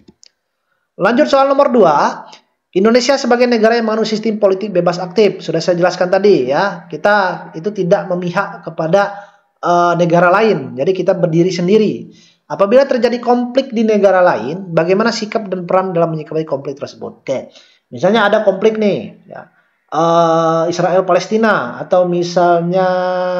Lanjut soal nomor 2. Indonesia sebagai negara yang menganut sistem politik bebas aktif. Sudah saya jelaskan tadi ya. Kita itu tidak memihak kepada negara lain. Jadi kita berdiri sendiri. Apabila terjadi konflik di negara lain, bagaimana sikap dan peran dalam menyikapi konflik tersebut? Oke. Misalnya ada konflik nih ya. Israel Palestina atau misalnya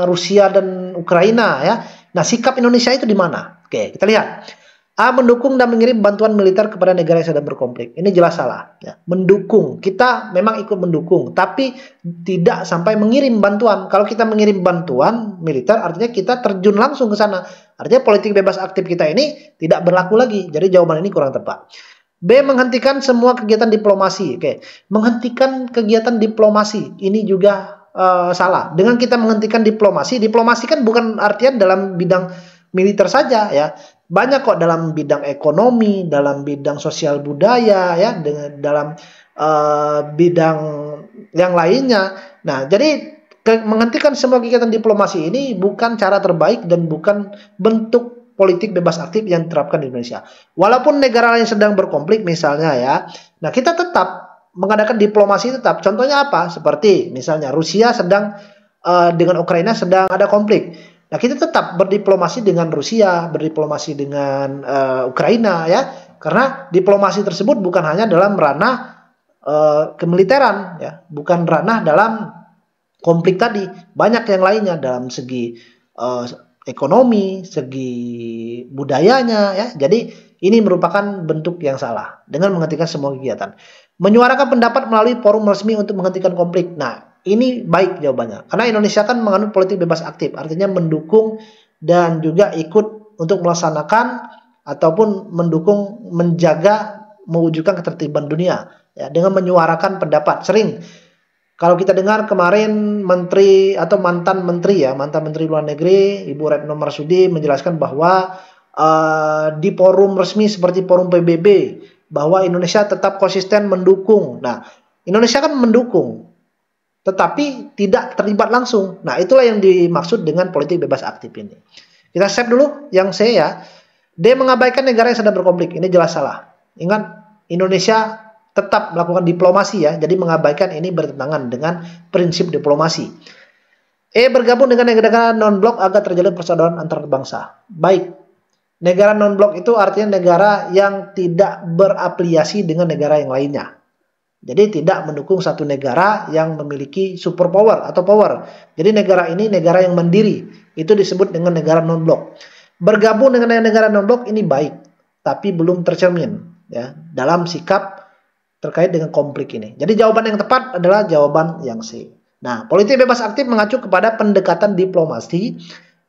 Rusia dan Ukraina ya. Nah, sikap Indonesia itu di mana? Oke, kita lihat. A. Mendukung dan mengirim bantuan militer kepada negara yang sedang berkonflik. Ini jelas salah. Ya. Mendukung. Kita memang ikut mendukung. Tapi tidak sampai mengirim bantuan. Kalau kita mengirim bantuan militer, artinya kita terjun langsung ke sana. Artinya politik bebas aktif kita ini tidak berlaku lagi. Jadi jawaban ini kurang tepat. B. Menghentikan semua kegiatan diplomasi. Oke. Menghentikan kegiatan diplomasi. Ini juga salah. Dengan kita menghentikan diplomasi kan bukan artian dalam bidang militer saja ya. Banyak kok dalam bidang ekonomi, dalam bidang sosial budaya, ya, dalam bidang yang lainnya. Nah, jadi menghentikan semua kegiatan diplomasi ini bukan cara terbaik dan bukan bentuk politik bebas aktif yang diterapkan di Indonesia. Walaupun negara lain sedang berkonflik misalnya ya, nah kita tetap mengadakan diplomasi tetap. Contohnya apa? Seperti misalnya Rusia sedang dengan Ukraina sedang ada konflik. Nah, kita tetap berdiplomasi dengan Rusia, berdiplomasi dengan Ukraina ya, karena diplomasi tersebut bukan hanya dalam ranah kemiliteran ya, bukan ranah dalam konflik tadi, banyak yang lainnya dalam segi ekonomi, segi budayanya ya. Jadi ini merupakan bentuk yang salah dengan menghentikan semua kegiatan. Menyuarakan pendapat melalui forum resmi untuk menghentikan konflik. Nah, ini baik jawabannya. Karena Indonesia kan menganut politik bebas aktif. Artinya mendukung dan juga ikut untuk melaksanakan ataupun mendukung, menjaga, mewujudkan ketertiban dunia. Ya, dengan menyuarakan pendapat. Sering. Kalau kita dengar kemarin menteri atau mantan menteri luar negeri, Ibu Retno Marsudi menjelaskan bahwa di forum resmi seperti forum PBB, bahwa Indonesia tetap konsisten mendukung. Nah, Indonesia kan mendukung, tetapi tidak terlibat langsung. Nah, itulah yang dimaksud dengan politik bebas aktif ini. Kita save dulu yang C ya. D. Mengabaikan negara yang sedang berkonflik. Ini jelas salah. Ingat, Indonesia tetap melakukan diplomasi ya. Jadi mengabaikan ini bertentangan dengan prinsip diplomasi. E. Bergabung dengan negara non-blok agar terjalin persaudaraan antar bangsa. Baik. Negara non-blok itu artinya negara yang tidak berafiliasi dengan negara yang lainnya. Jadi tidak mendukung satu negara yang memiliki superpower atau power. Jadi negara ini negara yang mandiri. Itu disebut dengan negara non-blok. Bergabung dengan negara non-blok ini baik, tapi belum tercermin ya dalam sikap terkait dengan konflik ini. Jadi jawaban yang tepat adalah jawaban yang C. Nah, politik bebas aktif mengacu kepada pendekatan diplomasi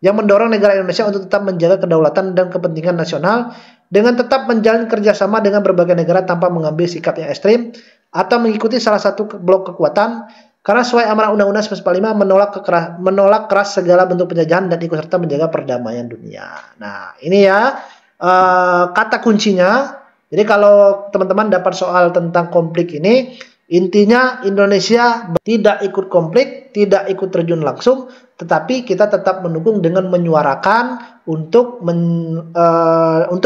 yang mendorong negara Indonesia untuk tetap menjaga kedaulatan dan kepentingan nasional dengan tetap menjalin kerjasama dengan berbagai negara tanpa mengambil sikap yang ekstrim atau mengikuti salah satu blok kekuatan, karena sesuai amanah Undang-Undang 1945 menolak keras segala bentuk penjajahan dan ikut serta menjaga perdamaian dunia. Nah, ini ya kata kuncinya. Jadi kalau teman-teman dapat soal tentang konflik ini Intinya Indonesia tidak ikut konflik, tidak ikut terjun langsung, tetapi kita tetap mendukung dengan menyuarakan untuk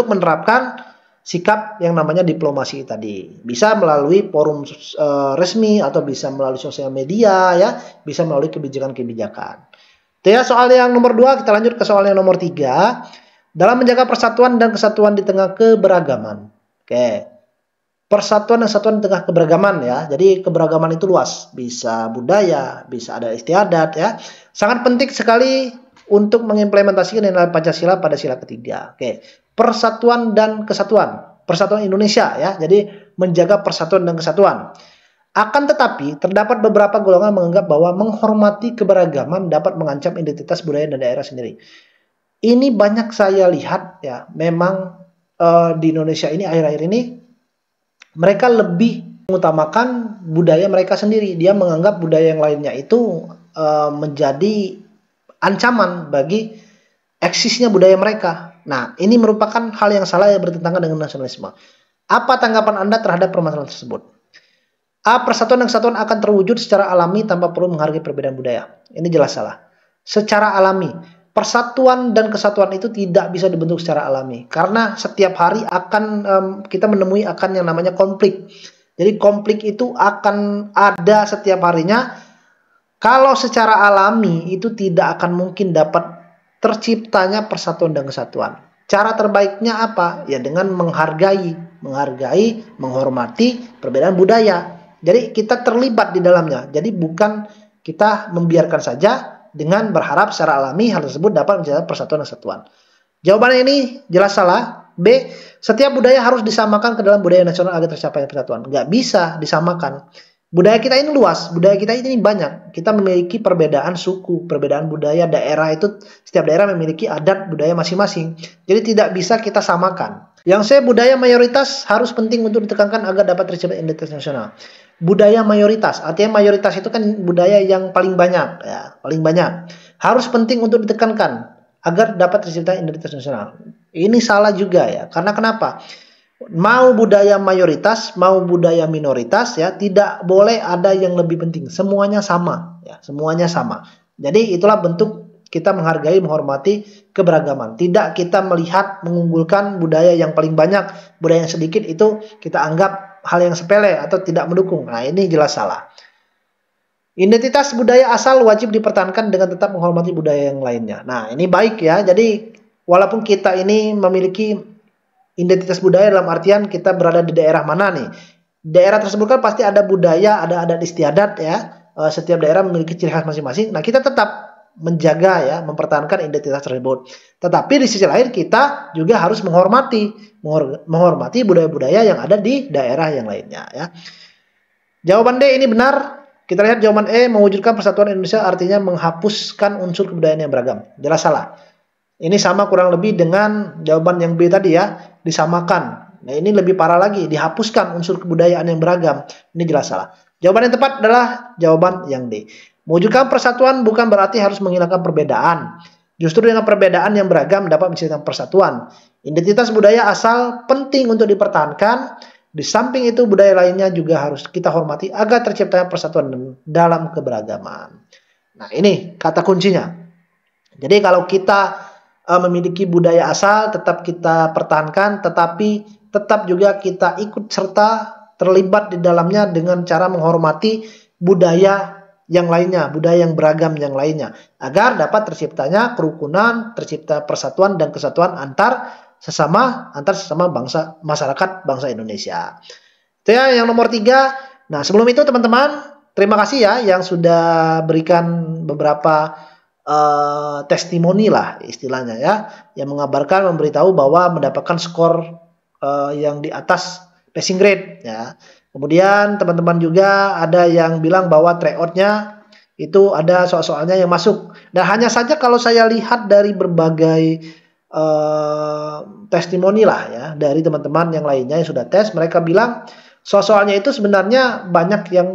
menerapkan sikap yang namanya diplomasi tadi. Bisa melalui forum resmi atau bisa melalui sosial media ya, bisa melalui kebijakan-kebijakan. Itu ya soal yang nomor 2, kita lanjut ke soal yang nomor 3. Dalam menjaga persatuan dan kesatuan di tengah keberagaman. Oke. Persatuan dan kesatuan di tengah keberagaman ya. Jadi keberagaman itu luas. Bisa budaya, bisa ada istiadat ya. Sangat penting sekali untuk mengimplementasikan nilai Pancasila pada sila ketiga. Oke. Persatuan dan kesatuan. Persatuan Indonesia ya. Jadi menjaga persatuan dan kesatuan. Akan tetapi, terdapat beberapa golongan menganggap bahwa menghormati keberagaman dapat mengancam identitas budaya dan daerah sendiri. Ini banyak saya lihat ya, memang di Indonesia ini akhir-akhir ini mereka lebih mengutamakan budaya mereka sendiri. Dia menganggap budaya yang lainnya itu menjadi ancaman bagi eksisnya budaya mereka. Nah, ini merupakan hal yang salah yang bertentangan dengan nasionalisme. Apa tanggapan Anda terhadap permasalahan tersebut? Persatuan dan kesatuan akan terwujud secara alami tanpa perlu menghargai perbedaan budaya. Ini jelas salah. Secara alami, persatuan dan kesatuan itu tidak bisa dibentuk secara alami. Karena setiap hari akan kita menemui akan yang namanya konflik. Jadi konflik itu akan ada setiap harinya. Kalau secara alami itu tidak akan mungkin dapat terciptanya persatuan dan kesatuan. Cara terbaiknya apa? Ya dengan menghargai, menghormati perbedaan budaya. Jadi kita terlibat di dalamnya. Jadi bukan kita membiarkan saja dengan berharap secara alami hal tersebut dapat menjadi persatuan dan kesatuan. Jawabannya ini jelas salah. B. Setiap budaya harus disamakan ke dalam budaya nasional agar tercapai persatuan. Nggak bisa disamakan. Budaya kita ini luas. Budaya kita ini banyak. Kita memiliki perbedaan suku, perbedaan budaya, daerah itu. Setiap daerah memiliki adat budaya masing-masing. Jadi tidak bisa kita samakan. Yang C. Budaya mayoritas harus penting untuk ditekankan agar dapat tercapai identitas nasional. Budaya mayoritas, artinya mayoritas itu kan budaya yang paling banyak, ya, paling banyak. Harus penting untuk ditekankan agar dapat tercipta identitas nasional. Ini salah juga ya, karena kenapa? Mau budaya mayoritas, mau budaya minoritas, ya, tidak boleh ada yang lebih penting. Semuanya sama, ya, semuanya sama. Jadi itulah bentuk kita menghargai, menghormati keberagaman. Tidak kita melihat mengunggulkan budaya yang paling banyak, budaya yang sedikit itu kita anggap hal yang sepele atau tidak mendukung. Nah, ini jelas salah. Identitas budaya asal wajib dipertahankan dengan tetap menghormati budaya yang lainnya. Nah, ini baik ya. Jadi, walaupun kita ini memiliki identitas budaya dalam artian kita berada di daerah mana nih. Daerah tersebut kan pasti ada budaya, ada adat istiadat ya. Setiap daerah memiliki ciri khas masing-masing. Nah, kita tetap menjaga ya, mempertahankan identitas tersebut. Tetapi di sisi lain kita juga harus menghormati budaya-budaya yang ada di daerah yang lainnya ya. Jawaban D ini benar. Kita lihat jawaban E, mewujudkan persatuan Indonesia artinya menghapuskan unsur kebudayaan yang beragam. Jelas salah. Ini sama kurang lebih dengan jawaban yang B tadi ya, disamakan. Nah, ini lebih parah lagi, dihapuskan unsur kebudayaan yang beragam. Ini jelas salah. Jawaban yang tepat adalah jawaban yang D. Mewujudkan persatuan bukan berarti harus menghilangkan perbedaan. Justru dengan perbedaan yang beragam dapat menciptakan persatuan. Identitas budaya asal penting untuk dipertahankan. Di samping itu budaya lainnya juga harus kita hormati agar terciptanya persatuan dalam keberagaman. Nah, ini kata kuncinya. Jadi kalau kita memiliki budaya asal tetap kita pertahankan, tetapi tetap juga kita ikut serta terlibat di dalamnya dengan cara menghormati budaya yang lainnya, budaya yang beragam yang lainnya, agar dapat terciptanya kerukunan, tercipta persatuan dan kesatuan antar sesama bangsa, masyarakat bangsa Indonesia. Itu ya yang nomor 3. Nah, sebelum itu teman-teman, terima kasih ya yang sudah berikan beberapa testimoni lah istilahnya ya, yang mengabarkan, memberitahu bahwa mendapatkan skor yang di atas passing grade ya. Kemudian teman-teman juga ada yang bilang bahwa tryout-nya itu ada soal-soalnya yang masuk. Dan hanya saja kalau saya lihat dari berbagai testimoni lah ya, dari teman-teman yang lainnya yang sudah tes, mereka bilang soal-soalnya itu sebenarnya banyak yang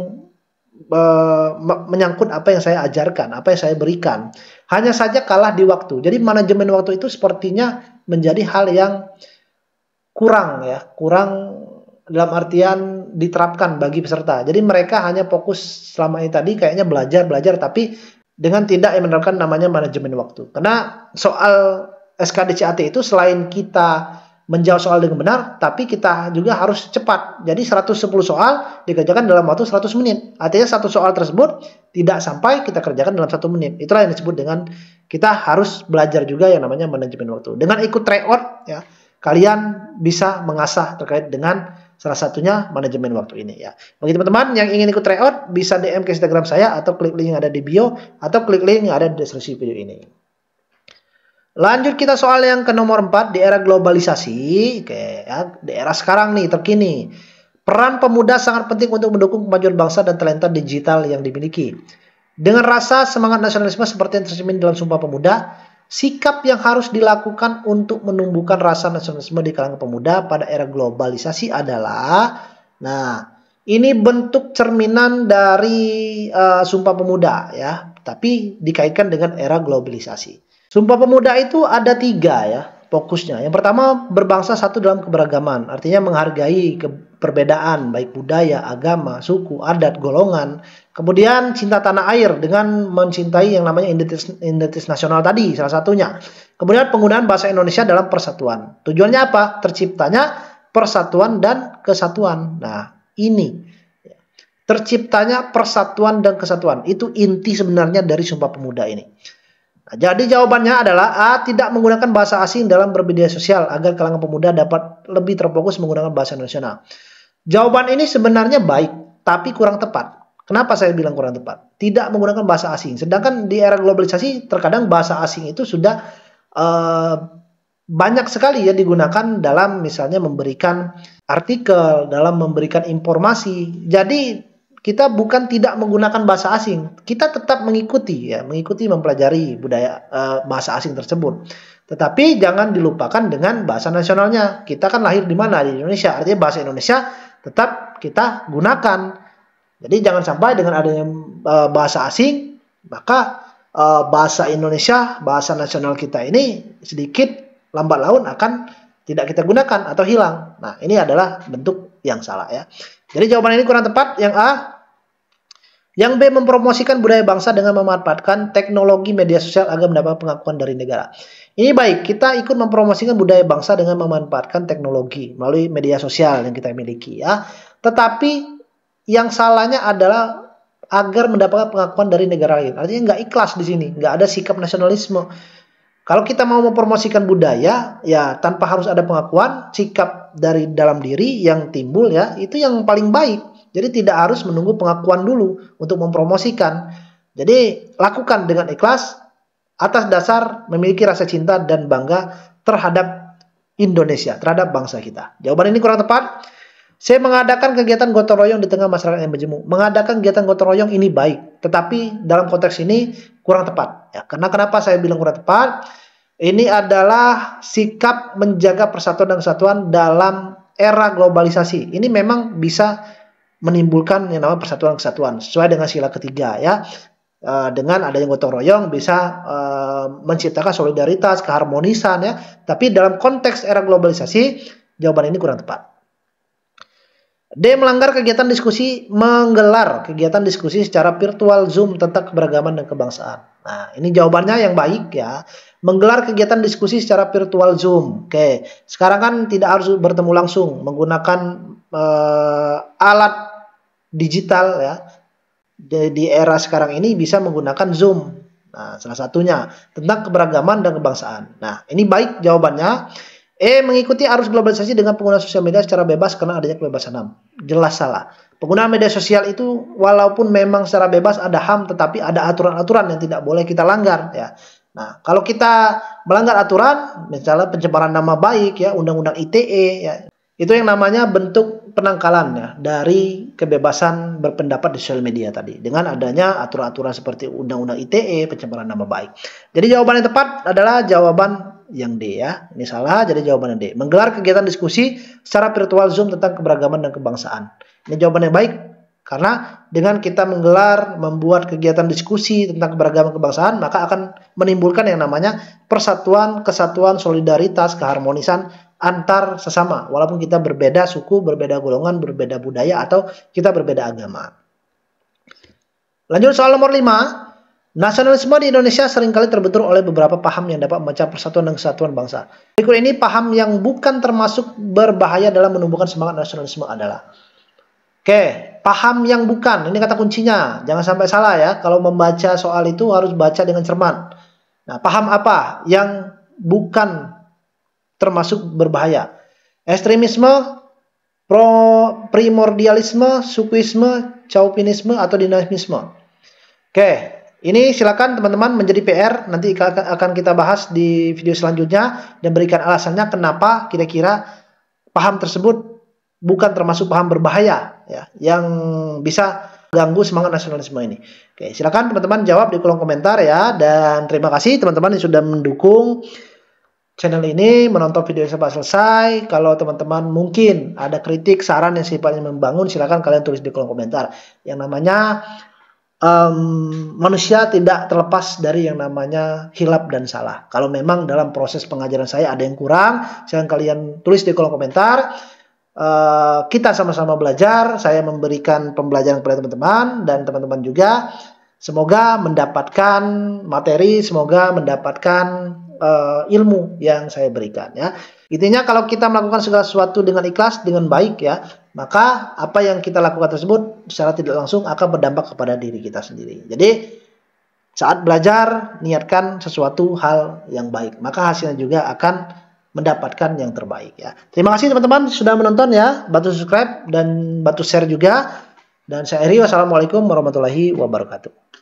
menyangkut apa yang saya ajarkan, apa yang saya berikan. Hanya saja kalah di waktu. Jadi manajemen waktu itu sepertinya menjadi hal yang kurang dalam artian diterapkan bagi peserta. Jadi mereka hanya fokus selama ini tadi kayaknya belajar, tapi dengan tidak menerapkan namanya manajemen waktu. Karena soal SKDCAT itu selain kita menjawab soal dengan benar, tapi kita juga harus cepat. Jadi 110 soal dikerjakan dalam waktu 100 menit. Artinya satu soal tersebut tidak sampai kita kerjakan dalam 1 menit. Itulah yang disebut dengan kita harus belajar juga yang namanya manajemen waktu. Dengan ikut tryout ya, kalian bisa mengasah terkait dengan salah satunya manajemen waktu ini ya. Bagi teman-teman yang ingin ikut tryout bisa DM ke Instagram saya atau klik link yang ada di bio atau klik link yang ada di deskripsi video ini. Lanjut kita soal yang ke nomor 4 di era globalisasi. Oke ya, di era sekarang nih terkini. Peran pemuda sangat penting untuk mendukung kemajuan bangsa dan talenta digital yang dimiliki. Dengan rasa semangat nasionalisme seperti yang tercermin dalam Sumpah Pemuda, sikap yang harus dilakukan untuk menumbuhkan rasa nasionalisme di kalangan pemuda pada era globalisasi adalah, nah, ini bentuk cerminan dari Sumpah Pemuda ya, tapi dikaitkan dengan era globalisasi. Sumpah Pemuda itu ada 3 ya fokusnya. Yang pertama, berbangsa satu dalam keberagaman, artinya menghargai perbedaan baik budaya, agama, suku, adat, golongan. Kemudian cinta tanah air dengan mencintai yang namanya identitas nasional tadi, salah satunya. Kemudian penggunaan bahasa Indonesia dalam persatuan. Tujuannya apa? Terciptanya persatuan dan kesatuan. Nah, ini. Terciptanya persatuan dan kesatuan. Itu inti sebenarnya dari Sumpah Pemuda ini. Nah, jadi jawabannya adalah A. Tidak menggunakan bahasa asing dalam bermedia sosial agar kalangan pemuda dapat lebih terfokus menggunakan bahasa nasional. Jawaban ini sebenarnya baik, tapi kurang tepat. Kenapa saya bilang kurang tepat? Tidak menggunakan bahasa asing. Sedangkan di era globalisasi terkadang bahasa asing itu sudah banyak sekali ya digunakan dalam misalnya memberikan artikel, dalam memberikan informasi. Jadi kita bukan tidak menggunakan bahasa asing, kita tetap mengikuti ya, mengikuti mempelajari budaya bahasa asing tersebut. Tetapi jangan dilupakan dengan bahasa nasionalnya. Kita kan lahir di mana? Di Indonesia. Artinya bahasa Indonesia tetap kita gunakan. Jadi jangan sampai dengan adanya bahasa asing, maka bahasa Indonesia, bahasa nasional kita ini sedikit lambat laun akan tidak kita gunakan atau hilang. Nah, ini adalah bentuk yang salah ya. Jadi jawaban ini kurang tepat. Yang A. Yang B. Mempromosikan budaya bangsa dengan memanfaatkan teknologi media sosial agar mendapat pengakuan dari negara. Ini baik, kita ikut mempromosikan budaya bangsa dengan memanfaatkan teknologi melalui media sosial yang kita miliki ya. Tetapi yang salahnya adalah agar mendapatkan pengakuan dari negara lain. Artinya nggak ikhlas di sini, nggak ada sikap nasionalisme. Kalau kita mau mempromosikan budaya, ya tanpa harus ada pengakuan, sikap dari dalam diri yang timbul ya, itu yang paling baik. Jadi tidak harus menunggu pengakuan dulu untuk mempromosikan. Jadi lakukan dengan ikhlas atas dasar memiliki rasa cinta dan bangga terhadap Indonesia, terhadap bangsa kita. Jawaban ini kurang tepat. Saya mengadakan kegiatan gotong royong di tengah masyarakat yang majemuk. Mengadakan kegiatan gotong royong ini baik, tetapi dalam konteks ini kurang tepat. Ya, karena kenapa saya bilang kurang tepat? Ini adalah sikap menjaga persatuan dan kesatuan dalam era globalisasi. Ini memang bisa menimbulkan yang namanya persatuan dan kesatuan sesuai dengan sila ketiga ya. Dengan adanya gotong royong bisa menciptakan solidaritas, keharmonisan ya. Tapi dalam konteks era globalisasi jawaban ini kurang tepat. D. Menggelar kegiatan diskusi secara virtual Zoom tentang keberagaman dan kebangsaan. Nah, ini jawabannya yang baik ya. Menggelar kegiatan diskusi secara virtual Zoom. Oke, sekarang kan tidak harus bertemu langsung, menggunakan alat digital ya. Di era sekarang ini bisa menggunakan Zoom. Nah, salah satunya tentang keberagaman dan kebangsaan. Nah, ini baik jawabannya. Mengikuti arus globalisasi dengan penggunaan sosial media secara bebas karena adanya kebebasan HAM. Jelas salah. Penggunaan media sosial itu walaupun memang secara bebas ada HAM, tetapi ada aturan-aturan yang tidak boleh kita langgar ya. Nah, kalau kita melanggar aturan, misalnya pencemaran nama baik ya, undang-undang ITE ya, itu yang namanya bentuk penangkalan ya dari kebebasan berpendapat di sosial media tadi dengan adanya aturan-aturan seperti undang-undang ITE, pencemaran nama baik. Jadi jawaban yang tepat adalah jawaban yang D ya. Ini salah, jadi jawaban yang D. Menggelar kegiatan diskusi secara virtual Zoom tentang keberagaman dan kebangsaan. Ini jawaban yang baik karena dengan kita membuat kegiatan diskusi tentang keberagaman kebangsaan, maka akan menimbulkan yang namanya persatuan, kesatuan, solidaritas, keharmonisan antar sesama, walaupun kita berbeda suku, berbeda golongan, berbeda budaya, atau kita berbeda agama. Lanjut soal nomor 5. Nasionalisme di Indonesia seringkali terbentur oleh beberapa paham yang dapat memecah persatuan dan kesatuan bangsa. Berikut ini paham yang bukan termasuk berbahaya dalam menumbuhkan semangat nasionalisme adalah. Oke, paham yang bukan, ini kata kuncinya. Jangan sampai salah ya, kalau membaca soal itu harus baca dengan cermat. Nah, paham apa yang bukan termasuk berbahaya? Ekstremisme, primordialisme, sukuisme, chauvinisme, atau dinamisme. Oke. Ini silakan teman-teman menjadi PR, nanti akan kita bahas di video selanjutnya dan berikan alasannya kenapa kira-kira paham tersebut bukan termasuk paham berbahaya ya, yang bisa ganggu semangat nasionalisme ini. Oke, silakan teman-teman jawab di kolom komentar ya, dan terima kasih teman-teman yang sudah mendukung channel ini, menonton video sampai selesai. Kalau teman-teman mungkin ada kritik, saran yang sifatnya membangun, silakan kalian tulis di kolom komentar. Yang namanya manusia tidak terlepas dari yang namanya hilaf dan salah. Kalau memang dalam proses pengajaran saya ada yang kurang, silahkan kalian tulis di kolom komentar. Kita sama-sama belajar, saya memberikan pembelajaran kepada teman-teman, dan teman-teman juga semoga mendapatkan materi, semoga mendapatkan ilmu yang saya berikan ya. Intinya kalau kita melakukan segala sesuatu dengan ikhlas, dengan baik ya, maka apa yang kita lakukan tersebut secara tidak langsung akan berdampak kepada diri kita sendiri. Jadi saat belajar niatkan sesuatu hal yang baik, maka hasilnya juga akan mendapatkan yang terbaik ya. Terima kasih teman-teman sudah menonton ya, bantu subscribe dan bantu share juga. Dan saya Eri, wassalamualaikum warahmatullahi wabarakatuh.